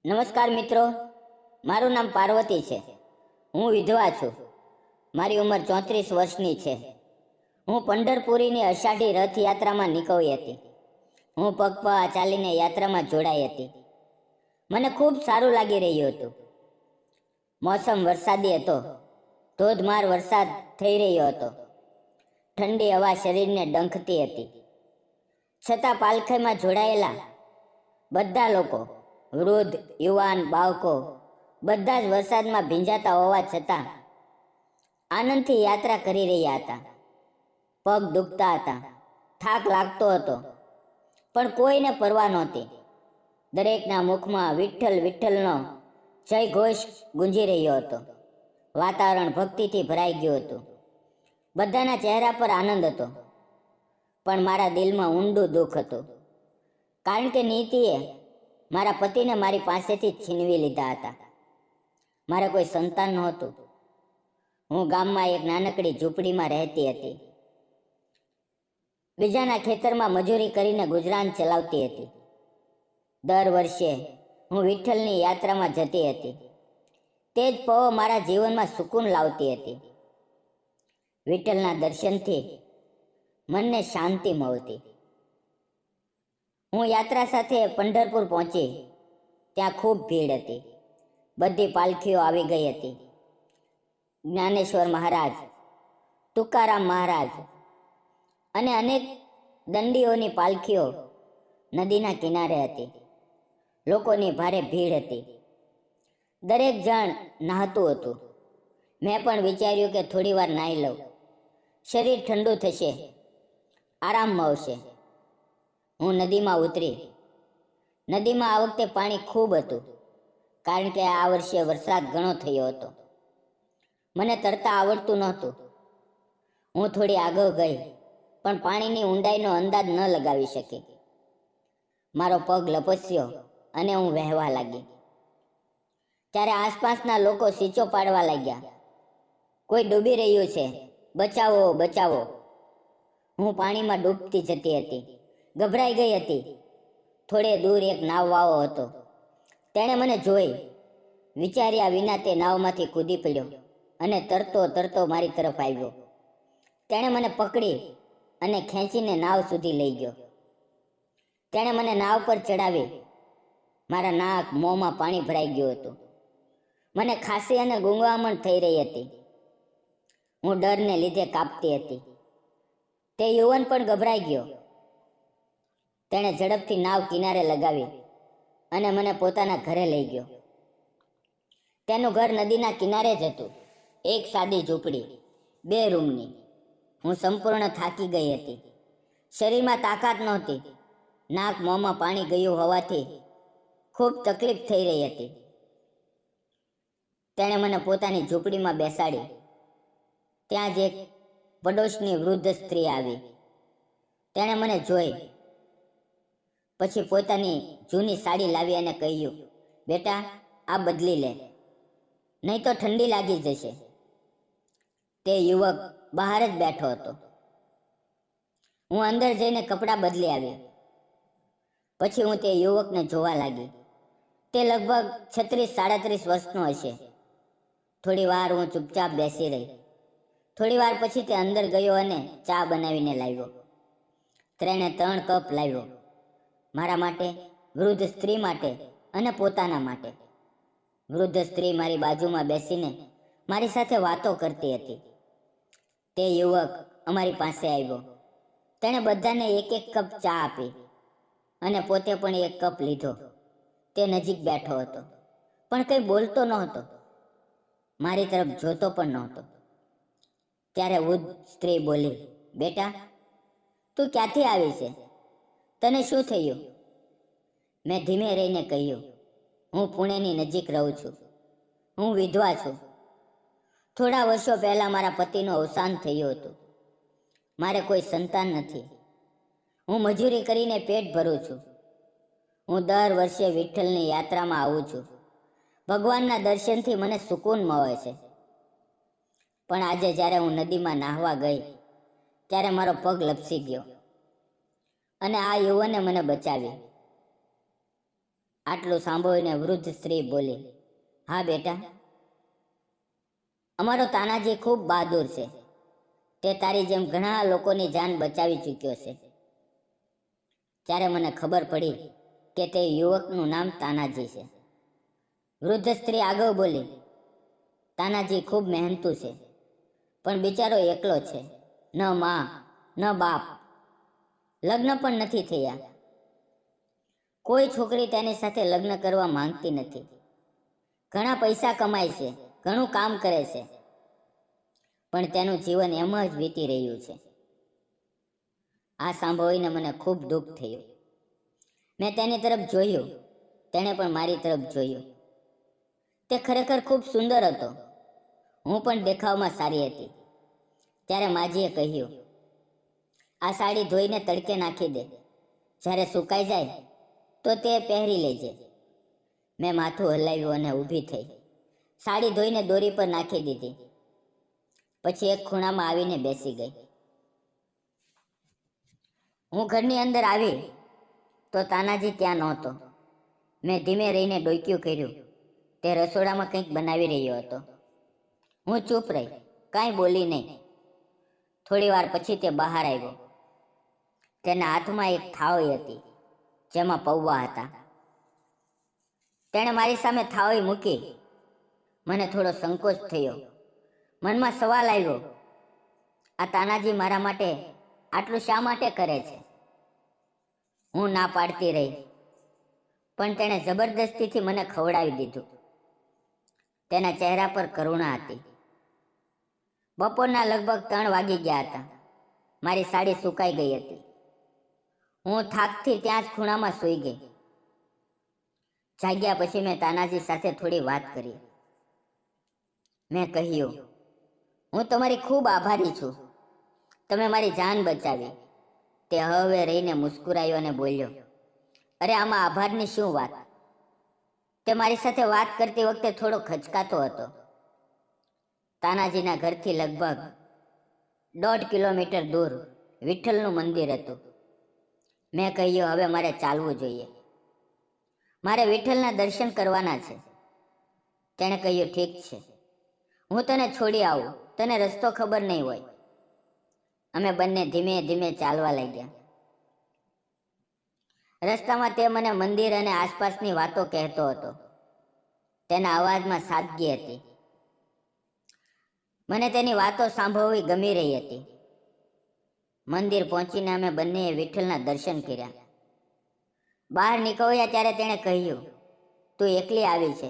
નમસ્કાર મિત્રો, મારું નામ પાર્વતી છે. હું વિધવા છું. મારી ઉંમર 34 વર્ષની છે. હું પંઢરપુરીની અષાઢી રથયાત્રામાં નીકળી હતી. હું પગપાળા ચાલીને યાત્રામાં જોડાઈ હતી. મને ખૂબ સારું લાગી રહ્યું હતું. મોસમ વરસાદી હતો. ધોધમાર વરસાદ થઈ રહ્યો હતો. ઠંડી હવા શરીરને ડંખતી હતી. છતાં પાલખીમાં જોડાયેલા બધા લોકો, વૃદ્ધ, યુવાન, બાળકો, બધા જ વરસાદમાં ભીંજાતા હોવા છતાં આનંદથી યાત્રા કરી રહ્યા હતા. પગ દુખતા હતા, થાક લાગતો હતો, પણ કોઈને પરવા નહોતી. દરેકના મુખમાં વિઠ્ઠલ વિઠ્ઠલનો જય ઘોષ ગુંજી રહ્યો હતો. વાતાવરણ ભક્તિથી ભરાઈ ગયું હતું. બધાના ચહેરા પર આનંદ હતો, પણ મારા દિલમાં ઊંડું દુઃખ હતું. કારણ કે નીતિએ મારા પતિને મારી પાસેથી છીનવી લીધા હતા. મારે કોઈ સંતાન નહોતું. હું ગામમાં એક નાનકડી ઝૂંપડીમાં રહેતી હતી. બીજાના ખેતરમાં મજૂરી કરીને ગુજરાન ચલાવતી હતી. દર વર્ષે હું વિઠ્ઠલની યાત્રામાં જતી હતી. તે જ પળો મારા જીવનમાં સુકૂન લાવતી હતી. વિઠ્ઠલના દર્શનથી મનને શાંતિ મળતી. હું યાત્રા સાથે પંઢરપુર પહોંચી. ત્યાં ખૂબ ભીડ હતી. બધી પાલખીઓ આવી ગઈ હતી. જ્ઞાનેશ્વર મહારાજ, તુકારામ મહારાજ અને અનેક દંડીઓની પાલખીઓ નદીના કિનારે હતી. લોકોની ભારે ભીડ હતી. દરેક જણ નહાતું હતું. મેં પણ વિચાર્યું કે થોડી વાર નાહી લઉં. શરીર ઠંડુ થશે, આરામ મળશે. હું નદીમાં ઉતરી. નદીમાં આ વખતે પાણી ખૂબ હતું, કારણ કે આ વર્ષે વરસાદ ઘણો થયો હતો. મને તરતા આવડતું નહોતું. હું થોડી આગળ ગઈ, પણ પાણીની ઊંડાઈનો અંદાજ ન લગાવી શકી. મારો પગ લપસ્યો અને હું વહેવા લાગી. ત્યારે આસપાસના લોકો સીચો પાડવા લાગ્યા, કોઈ ડૂબી રહ્યું છે, બચાવો બચાવો. હું પાણીમાં ડૂબતી જતી હતી. ગભરાઈ ગઈ હતી. થોડે દૂર એક નાવવાળો હતો. તેણે મને જોઈ. વિચાર્યા વિના તે નાવમાંથી કૂદી પડ્યો અને તરતો તરતો મારી તરફ આવ્યો. તેણે મને પકડી અને ખેંચીને નાવ સુધી લઈ ગયો. તેણે મને નાવ પર ચડાવી. મારા નાક મોંમાં પાણી ભરાઈ ગયું હતું. મને ખાંસી અને ગુંગવામણ થઈ રહી હતી. હું ડરને લીધે કાંપતી હતી. તે યુવાન પણ ગભરાઈ ગયો. તેણે ઝડપથી નાવ કિનારે લગાવી અને મને પોતાના ઘરે લઈ ગયો. તેનું ઘર નદીના કિનારે જ હતું. એક સાદી ઝૂંપડી, 2 રૂમની. હું સંપૂર્ણ થાકી ગઈ હતી. શરીરમાં તાકાત નહોતી. નાક મોંમાં પાણી ગયું હોવાથી ખૂબ તકલીફ થઈ રહી હતી. તેણે મને પોતાની ઝૂંપડીમાં બેસાડી. ત્યાં જ એક પડોશની વૃદ્ધ સ્ત્રી આવી. તેણે મને જોઈ. પછી પોતાની જૂની સાડી લાવી અને કહ્યું, બેટા, આ બદલી લે, નહીં તો ઠંડી લાગી જશે. તે યુવક બહાર જ બેઠો હતો. હું અંદર જઈને કપડાં બદલી આવી. પછી હું તે યુવકને જોવા લાગી. તે લગભગ 36-37 વર્ષનો હશે. થોડી વાર હું ચૂપચાપ બેસી રહી. થોડી વાર પછી તે અંદર ગયો અને ચા બનાવીને લાવ્યો. તેણે 3 કપ લાવ્યો. મારા માટે, વૃદ્ધ સ્ત્રી માટે અને પોતાના માટે. વૃદ્ધ સ્ત્રી મારી બાજુમાં બેસીને મારી સાથે વાતો કરતી હતી. તે યુવક અમારી પાસે આવ્યો. તેણે બધાને 1-1 કપ ચા આપી અને પોતે પણ 1 કપ લીધો. તે નજીક બેઠો હતો, પણ કંઈ બોલતો નહોતો. મારી તરફ જોતો પણ નહોતો. ત્યારે વૃદ્ધ સ્ત્રી બોલી, બેટા, તું ક્યાંથી આવી છે? તને શું થયું? મેં ધીમે રહીને કહ્યું, હું પુણેની નજીક રહું છું. હું વિધવા છું. થોડા વર્ષો પહેલાં મારા પતિનું અવસાન થયું હતું. મારે કોઈ સંતાન નથી. હું મજૂરી કરીને પેટ ભરું છું. હું દર વર્ષે વિઠ્ઠલની યાત્રામાં આવું છું. ભગવાનના દર્શનથી મને સુકૂન મળે છે. પણ આજે જ્યારે હું નદીમાં નાહવા ગઈ, ત્યારે મારો પગ લપસી ગયો અને આ યુવાને મને બચાવી. આટલું સાંભળીને વૃદ્ધ સ્ત્રી બોલી, હા બેટા, અમારો તાનાજી ખૂબ બહાદુર છે. તે તારી જેમ ઘણા લોકોની જાન બચાવી ચૂક્યો છે. ત્યારે મને ખબર પડી કે તે યુવકનું નામ તાનાજી છે. વૃદ્ધ સ્ત્રી આગળ બોલી, તાનાજી ખૂબ મહેનતુ છે, પણ બિચારો એકલો છે. ન માં, ન બાપ, લગ્ન પણ નથી થયા. કોઈ છોકરી તેની સાથે લગ્ન કરવા માંગતી નથી. ઘણા પૈસા કમાય છે, ઘણું કામ કરે છે, પણ તેનું જીવન એમ જ વીતી રહ્યું છે. આ સાંભળીને મને ખૂબ દુઃખ થયું. મેં તેની તરફ જોયું, તેણે પણ મારી તરફ જોયું. તે ખરેખર ખૂબ સુંદર હતો. હું પણ દેખાવમાં સારી હતી. ત્યારે માજીએ કહ્યું, આ સાડી ધોઈને તડકે નાખી દે. જ્યારે સુકાઈ જાય તો તે પહેરી લેજે. મેં માથું હલાવ્યું અને ઊભી થઈ. સાડી ધોઈને દોરી પર નાખી દીધી. પછી એક ખૂણામાં આવીને બેસી ગઈ. હું ઘરની અંદર આવી તો તાનાજી ત્યાં નહોતો. મેં ધીમે રહીને ડોક્યું કર્યું. તે રસોડામાં કંઈક બનાવી રહ્યો હતો. હું ચૂપ રહી, કાંઈ બોલી નહીં. થોડી વાર પછી તે બહાર આવ્યો. તેના હાથમાં એક થાળી હતી, જેમાં પૌવા હતા. તેણે મારી સામે થાળી મૂકી. મને થોડો સંકોચ થયો. મનમાં સવાલ આવ્યો, આ તાનાજી મારા માટે આટલું શા માટે કરે છે? હું ના પાડતી રહી, પણ તેણે જબરદસ્તીથી મને ખવડાવી દીધું. તેના ચહેરા પર કરુણા હતી. બપોરના લગભગ 3 વાગી ગયા હતા. મારી સાડી સુકાઈ ગઈ હતી. હું થાકથી ત્યાં જ ખૂણામાં સૂઈ ગઈ. જાગ્યા પછી મેં તાનાજી સાથે થોડી વાત કરી. મેં કહ્યું, હું તમારી ખૂબ આભારી છું. તમે મારી જાન બચાવી. તે હવે રહીને મુસ્કુરાયો અને બોલ્યો, અરે આમાં આભારની શું વાત? તે મારી સાથે વાત કરતી વખતે થોડો ખચકાતો હતો. તાનાજીના ઘરથી લગભગ 1.5 કિલોમીટર દૂર વિઠ્ઠલનું મંદિર હતું. મેં કહ્યું, હવે મારે ચાલવું જોઈએ. મારે વિઠ્ઠલના દર્શન કરવાના છે. તેણે કહ્યું, ઠીક છે, હું તને છોડી આવું. તને રસ્તો ખબર નહીં હોય. અમે બંને ધીમે ધીમે ચાલવા લાગ્યા. રસ્તામાં તે મને મંદિર અને આસપાસની વાતો કહેતો હતો. તેના અવાજમાં સાદગી હતી. મને તેની વાતો સાંભળવી ગમી રહી હતી. મંદિર પહોંચીને અમે બંનેએ વિઠ્ઠલના દર્શન કર્યા. બહાર નીકળ્યા ત્યારે તેણે કહ્યું, તું એકલી આવી છે.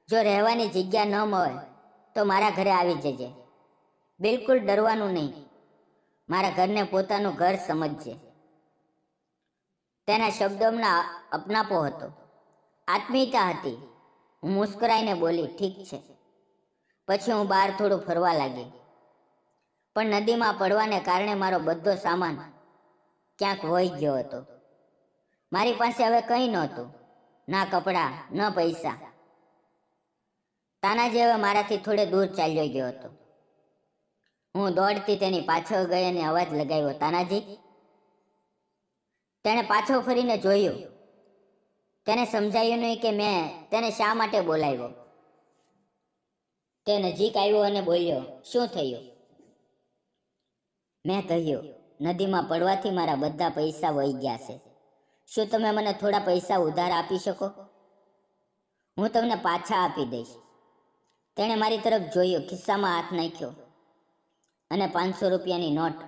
જો રહેવાની જગ્યા ન મળે તો મારા ઘરે આવી જજે. બિલકુલ ડરવાનું નહીં. મારા ઘરને પોતાનું ઘર સમજજે. તેના શબ્દોમાં અપનાપો હતો, આત્મીયતા હતી. હું મુસ્કરાઈને બોલી, ઠીક છે. પછી હું બહાર થોડું ફરવા લાગી. પણ નદીમાં પડવાને કારણે મારો બધો સામાન ક્યાંક વહી ગયો હતો. મારી પાસે હવે કંઈ નહોતું, ના કપડાં, ન પૈસા. તાનાજી હવે મારાથી થોડે દૂર ચાલ્યો ગયો હતો. હું દોડતી તેની પાછળ ગઈ અને અવાજ લગાવ્યો, તાનાજી. તેણે પાછો ફરીને જોયું. તેને સમજાયું નહીં કે મેં તેને શા માટે બોલાવ્યો. તે નજીક આવ્યો અને બોલ્યો, શું થયું? મેં કહ્યું, નદીમાં પડવાથી મારા બધા પૈસા વહી ગયા છે. શું તમે મને થોડા પૈસા ઉધાર આપી શકો? હું તમને પાછા આપી દઈશ. તેણે મારી તરફ જોયું, ખિસ્સામાં હાથ નાખ્યો અને 500 રૂપિયાની નોટ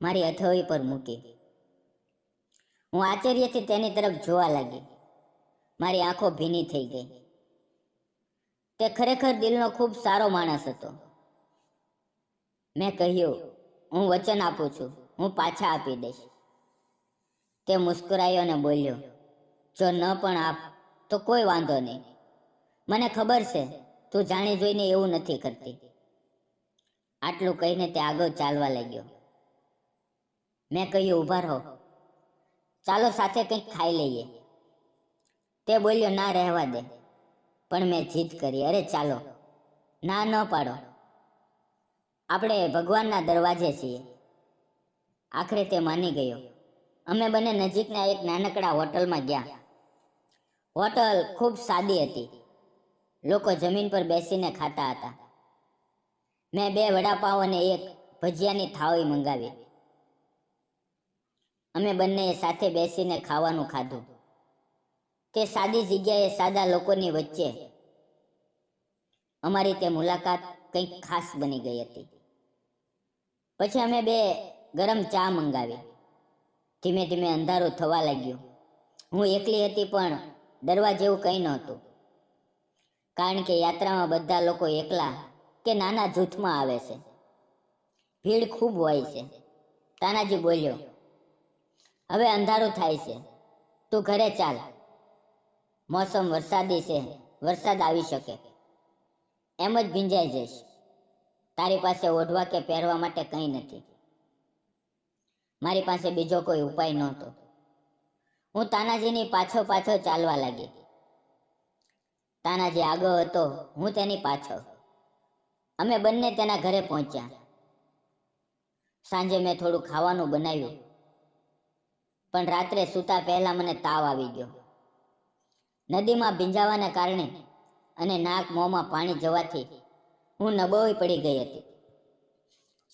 મારી હથેળી પર મૂકી. હું આશ્ચર્યથી તેની તરફ જોવા લાગી. મારી આંખો ભીની થઈ ગઈ. તે ખરેખર દિલનો ખૂબ સારો માણસ હતો. મેં કહ્યું, હું વચન આપું છું, હું પાછા આપી દઈશ. તે મુસ્કરાયો અને બોલ્યો, જો ન પણ આપ તો કોઈ વાંધો નહીં. મને ખબર છે તું જાણી જોઈને એવું નથી કરતી. આટલું કહીને તે આગળ ચાલવા લાગ્યો. મેં કહ્યું, ઊભા રહો, ચાલો સાથે કંઈક ખાઈ લઈએ. તે બોલ્યો, ના, રહેવા દે. પણ મેં જીદ કરી, અરે ચાલો. ના ન પાડો, આપણે ભગવાનના દરવાજે છીએ. આખરે તે માની ગયો. અમે બંને નજીકના એક નાનકડા હોટલમાં ગયા. હોટલ ખૂબ સાદી હતી. લોકો જમીન પર બેસીને ખાતા હતા. મેં 2 વડાપાઉં અને 1 ભજીયાની થાળી મંગાવી. અમે બંનેએ સાથે બેસીને ખાવાનું ખાધું. તે સાદી જગ્યાએ સાદા લોકોની વચ્ચે અમારી તે મુલાકાત કંઈક ખાસ બની ગઈ હતી. પછી અમે 2 ગરમ ચા મંગાવી. ધીમે ધીમે અંધારું થવા લાગ્યું. હું એકલી હતી, પણ ડરવા જેવું કંઈ નહોતું, કારણ કે યાત્રામાં બધા લોકો એકલા કે નાના જૂથમાં આવે છે. ભીડ ખૂબ હોય છે. તાનાજી બોલ્યો, હવે અંધારું થાય છે, તું ઘરે ચાલ. મોસમ વરસાદી છે, વરસાદ આવી શકે. એમ જ ભીંજાઈ જઈશ. તારી પાસે ઓઢવા કે પહેરવા માટે કંઈ નથી. મારી પાસે બીજો કોઈ ઉપાય નહોતો. હું તાનાજીની પાછળ ચાલવા લાગી. તાનાજી આગળ હતો, હું તેની પાછળ. અમે બંને તેના ઘરે પહોંચ્યા. સાંજે મેં થોડું ખાવાનું બનાવ્યું, પણ રાત્રે સૂતા પહેલા મને તાવ આવી ગયો. નદીમાં ભીંજાવાને કારણે અને નાક મોંમાં પાણી જવાથી હું નબળી પડી ગઈ હતી.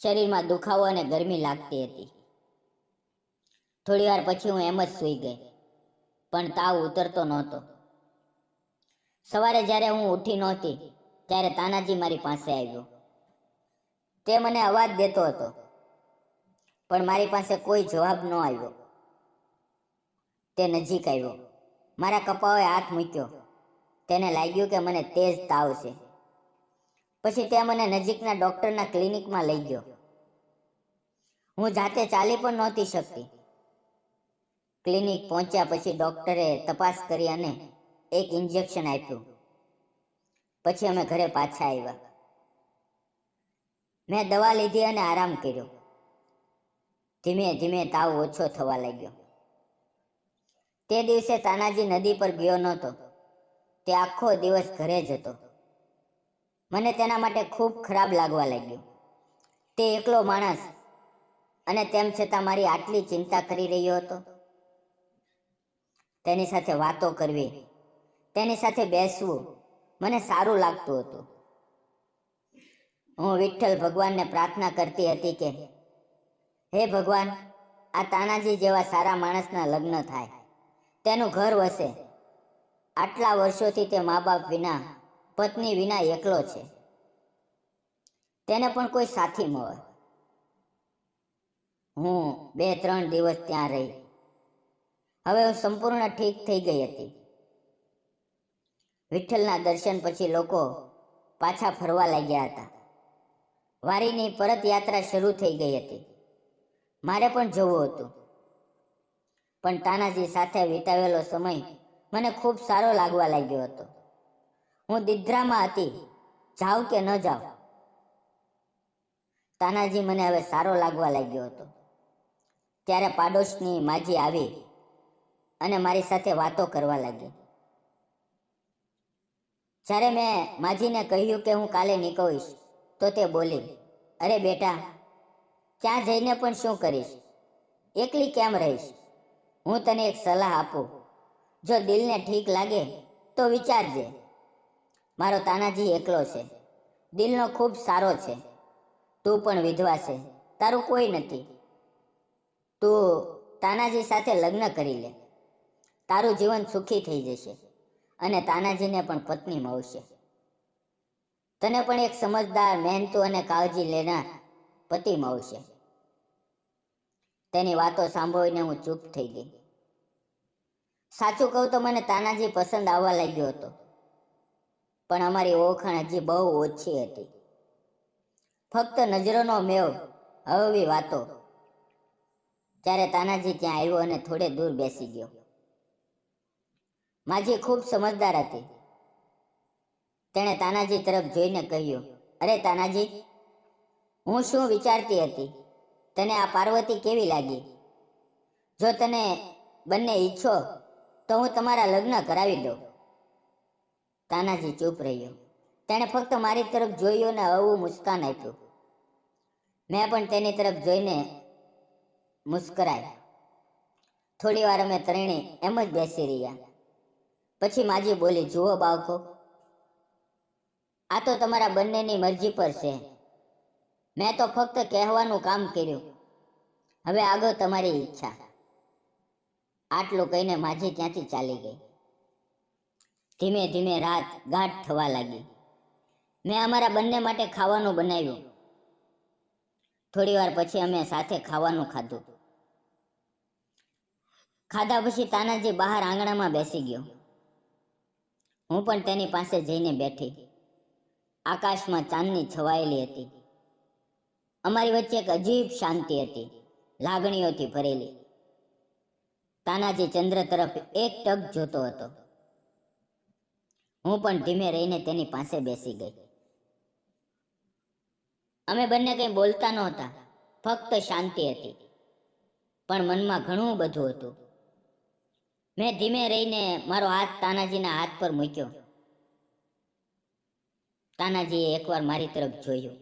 શરીરમાં દુખાવો અને ગરમી લાગતી હતી. થોડી વાર પછી હું એમ જ સૂઈ ગઈ, પણ તાવ ઉતરતો નહોતો. સવારે જ્યારે હું ઉઠી નહોતી, ત્યારે તાનાજી મારી પાસે આવ્યો. તે મને અવાજ દેતો હતો, પણ મારી પાસે કોઈ જવાબ ન આવ્યો. તે નજીક આવ્યો, મારા કપાળે હાથ મૂક્યો. તેને લાગ્યું કે મને તેજ તાવ છે. પછી તે મને નજીકના ડૉક્ટરના ક્લિનિકમાં લઈ ગયો. હું જાતે ચાલી પણ નહોતી શકતી. ક્લિનિક પહોંચ્યા પછી ડૉક્ટરે તપાસ કરી અને એક ઇન્જેક્શન આપ્યું. પછી અમે ઘરે પાછા આવ્યા. મેં દવા લીધી અને આરામ કર્યો. ધીમે ધીમે તાવ ઓછો થવા લાગ્યો. તે દિવસે તાનાજી નદી પર ગયો નહોતો. તે આખો દિવસ ઘરે જ હતો. મને તેના માટે ખૂબ ખરાબ લાગવા લાગ્યું. તે એકલો માણસ, અને તેમ છતાં મારી આટલી ચિંતા કરી રહ્યો હતો. તેની સાથે વાતો કરવી, તેની સાથે બેસવું મને સારું લાગતું હતું. હું વિઠ્ઠલ ભગવાનને પ્રાર્થના કરતી હતી કે, હે ભગવાન, આ તાનાજી જેવા સારા માણસના લગ્ન થાય, તેનું ઘર વસે. આટલા વર્ષોથી તે મા બાપ વિના, પત્ની વિના એકલો છે. તેને પણ કોઈ સાથી મળે. હું 2-3 દિવસ ત્યાં રહી. હવે હું સંપૂર્ણ ઠીક થઈ ગઈ હતી. વિઠ્ઠલના દર્શન પછી લોકો પાછા ફરવા લાગ્યા હતા. વારીની પરત યાત્રા શરૂ થઈ ગઈ હતી. મારે પણ જવું હતું, પણ તાનાજી સાથે વિતાવેલો સમય મને ખૂબ સારો લાગવા લાગ્યો હતો. હું દિદ્રામાં હતી, જાઉં કે ન જાઉં. તાનાજી મને હવે સારો લાગવા લાગ્યો હતો. ત્યારે પાડોશની માજી આવી અને મારી સાથે વાતો કરવા લાગી. જ્યારે મેં માજીને કહ્યું કે હું કાલે નીકળીશ, તો તે બોલી, અરે બેટા, ત્યાં જઈને પણ શું કરીશ? એકલી કેમ રહીશ? હું તને એક સલાહ આપું. જો દિલને ઠીક લાગે તો વિચારજે. મારો તાનાજી એકલો છે, દિલનો ખૂબ સારો છે. તું પણ વિધવા છે, તારું કોઈ નથી. તું તાનાજી સાથે લગ્ન કરી લે. તારું જીવન સુખી થઈ જશે અને તાનાજીને પણ પત્ની મળશે. તને પણ એક સમજદાર, મહેનતુ અને કાળજી લેનાર પતિ મળશે. તેની વાતો સાંભળીને હું ચૂપ થઈ ગઈ. સાચું કહું તો મને તાનાજી પસંદ આવવા લાગ્યો હતો, પણ અમારી ઓળખાણ હજી બહુ ઓછી હતી. ફક્ત નજરોનો મેળ, હળવી વાતો. ત્યારે તાનાજી ત્યાં આવ્યો અને થોડે દૂર બેસી ગયો. માજી ખૂબ સમજદાર હતી. તેણે તાનાજી તરફ જોઈને કહ્યું, અરે તાનાજી, હું શું વિચારતી હતી, તને આ પાર્વતી કેવી લાગી? જો તને બંને ઈચ્છો તો હું તમારા લગ્ન કરાવી દઉં. તાનાજી ચૂપ રહ્યો. તેણે ફક્ત મારી તરફ જોયું અને હળવું મુસ્કાન આપ્યું. મેં પણ તેની તરફ જોઈને મુસ્કરાઈ. થોડી વાર અમે ત્રણેય એમ જ બેસી રહ્યા. પછી માજી બોલી, જુઓ બાળકો, આ તો તમારા બંનેની મરજી પર છે. મેં તો ફક્ત કહેવાનું કામ કર્યું. હવે આગળ તમારી ઈચ્છા. આટલું કહીને માજી ત્યાંથી ચાલી ગઈ. ધીમે ધીમે રાત ગાઢ થવા લાગી. મેં અમારા બંને માટે ખાવાનું બનાવ્યું. થોડી વાર પછી અમે સાથે ખાવાનું ખાધું. ખાધા પછી તાનાજી બહાર આંગણામાં બેસી ગયો. હું પણ તેની પાસે જઈને બેઠી. આકાશમાં ચાંદની છવાયેલી હતી. અમારી વચ્ચે એક અજીબ શાંતિ હતી, લાગણીઓથી ભરેલી. તાનાજી ચંદ્ર તરફ એક ટક જોતો હતો. હું પણ ધીમે રહીને તેની પાસે બેસી ગઈ. અમે બંને કંઈ બોલતા નહોતા, ફક્ત શાંતિ હતી, પણ મનમાં ઘણું બધું હતું. મેં ધીમે રહીને મારો હાથ તાનાજીના હાથ પર મૂક્યો. તાનાજીએ એકવાર મારી તરફ જોયું,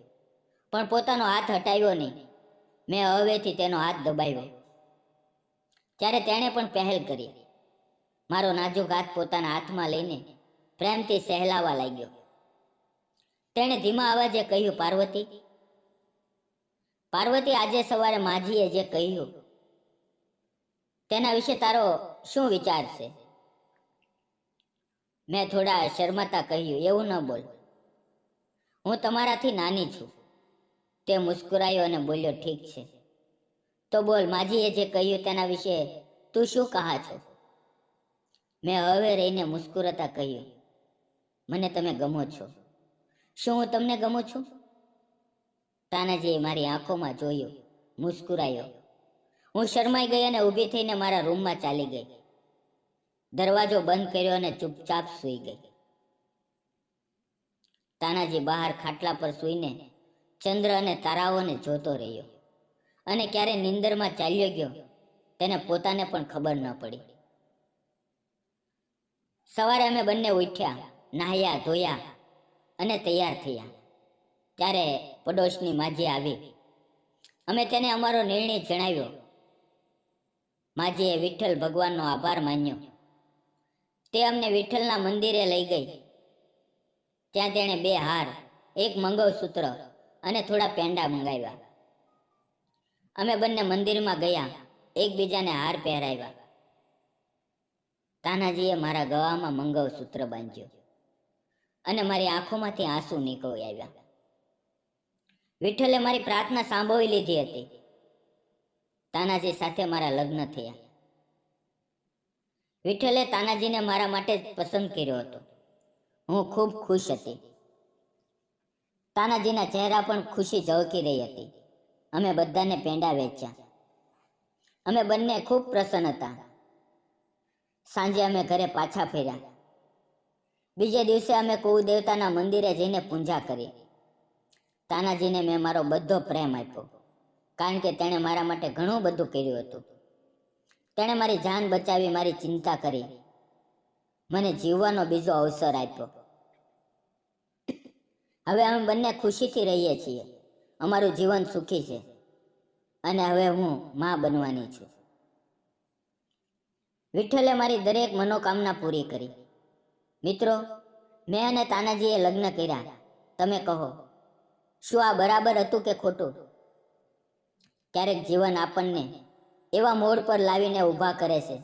પણ પોતાનો હાથ હટાવ્યો નહીં. મેં હવેથી તેનો હાથ દબાવ્યો. ત્યારે તેણે પણ પહેલ કરી. મારો નાજુક હાથ પોતાના હાથમાં લઈને પ્રેમથી સહેલાવા લાગ્યો. તેણે ધીમા અવાજે કહ્યું, પાર્વતી, પાર્વતી, આજે સવારે માજીએ જે કહ્યું તેના વિશે તારો શું વિચાર છે? મેં થોડા શરમાતા કહ્યું, એવું ન બોલ, હું તમારાથી નાની છું. તે મુસ્કુરાયો અને બોલ્યો, ઠીક છે, તો બોલ, માજીએ જે કહ્યું તેના વિશે તું શું કહા છો? મેં હવે રહીને મુસ્કુરાતા કહ્યું, મને તમે ગમો છો. શું હું તમને ગમું છું? તાનાજીએ મારી આંખોમાં જોયું, મુસ્કુરાયો. હું શરમાઈ ગઈ અને ઊભી થઈને મારા રૂમમાં ચાલી ગઈ. દરવાજો બંધ કર્યો અને ચૂપચાપ સૂઈ ગઈ. તાનાજી બહાર ખાટલા પર સૂઈને ચંદ્ર અને તારાઓને જોતો રહ્યો અને ક્યારે નીંદરમાં ચાલ્યો ગયો તેને પોતાને પણ ખબર ન પડી. સવારે અમે બંને ઉઠ્યા, નાહ્યા ધોયા અને તૈયાર થયા. ત્યારે પડોશની માજી આવી. અમે તેને અમારો નિર્ણય જણાવ્યો. માજીએ વિઠ્ઠલ ભગવાનનો આભાર માન્યો. તે અમને વિઠ્ઠલના મંદિરે લઈ ગઈ. ત્યાં તેણે 2 હાર, 1 મંગળસૂત્ર અને થોડા પેંડા મંગાવ્યા. અમે બંને મંદિરમાં ગયા, એકબીજાને હાર પહેરાવ્યા. તાનાજીએ મારા ગળામાં મંગળસૂત્ર બાંધ્યું અને મારી આંખોમાંથી આંસુ નીકળી આવ્યા. વિઠ્ઠલે મારી પ્રાર્થના સાંભળી લીધી હતી. તાનાજી સાથે મારા લગ્ન થયા. વિઠ્ઠલે તાનાજીને મારા માટે જ પસંદ કર્યો હતો. હું ખૂબ ખુશ હતી. તાનાજીના ચહેરા પણ ખુશી ઝળકી રહી હતી. અમે બધાને પેંડા વેચ્યા. અમે બંને ખૂબ પ્રસન્ન હતા. સાંજે અમે ઘરે પાછા ફર્યા. બીજે દિવસે અમે કુળદેવતાના મંદિરે જઈને પૂજા કરી. તાનાજીને મેં મારો બધો પ્રેમ આપ્યો, કારણ કે તેણે મારા માટે ઘણું બધું કર્યું હતું. તેણે મારી જાન બચાવી, મારી ચિંતા કરી, મને જીવવાનો બીજો અવસર આપ્યો. હવે અમે બંને ખુશીથી રહીએ છીએ. અમારું જીવન સુખી છે અને હવે હું માં બનવાની છું. વિઠ્ઠલે મારી દરેક મનોકામના પૂરી કરી. મિત્રો, મેં અને તાનાજીએ લગ્ન કર્યા. તમે કહો, શું આ બરાબર હતું કે ખોટું? ક્યારેક જીવન આપણને એવા મોડ પર લાવીને ઊભા કરે છે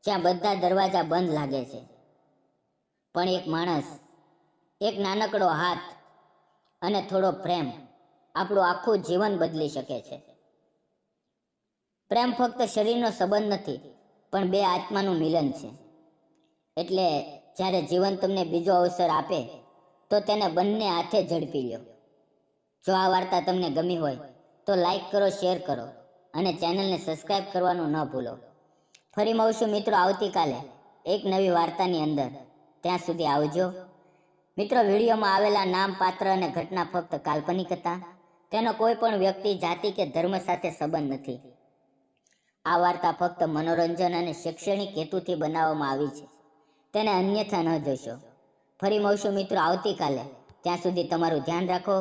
જ્યાં બધા દરવાજા બંધ લાગે છે, પણ એક માણસ, એક નાનકડો હાથ અને થોડો પ્રેમ આપણું આખું જીવન બદલી શકે છે. પ્રેમ ફક્ત શરીરનો સંબંધ નથી, પણ 2 આત્માનું મિલન છે. એટલે જ્યારે જીવન તમને બીજો અવસર આપે તો તેને બંને હાથે ઝડપી લો. જો આ વાર્તા તમને ગમી હોય તો લાઈક કરો, શેર કરો અને ચેનલને સબસ્ક્રાઈબ કરવાનું ન ભૂલો. ફરી મળશું મિત્રો આવતીકાલે એક નવી વાર્તાની અંદર. ત્યાં સુધી આવજો. મિત્રો, વિડીયોમાં આવેલા નામ, પાત્ર અને ઘટના ફક્ત કાલ્પનિક હતા. તેનો કોઈ પણ વ્યક્તિ, જાતિ કે ધર્મ સાથે સંબંધ નથી. આ વાર્તા ફક્ત મનોરંજન અને શૈક્ષણિક હેતુથી બનાવવામાં આવી છે. તેને અન્યથા ન જોશો. ફરી મળશું મિત્રો આવતીકાલે. ત્યાં સુધી તમારું ધ્યાન રાખો.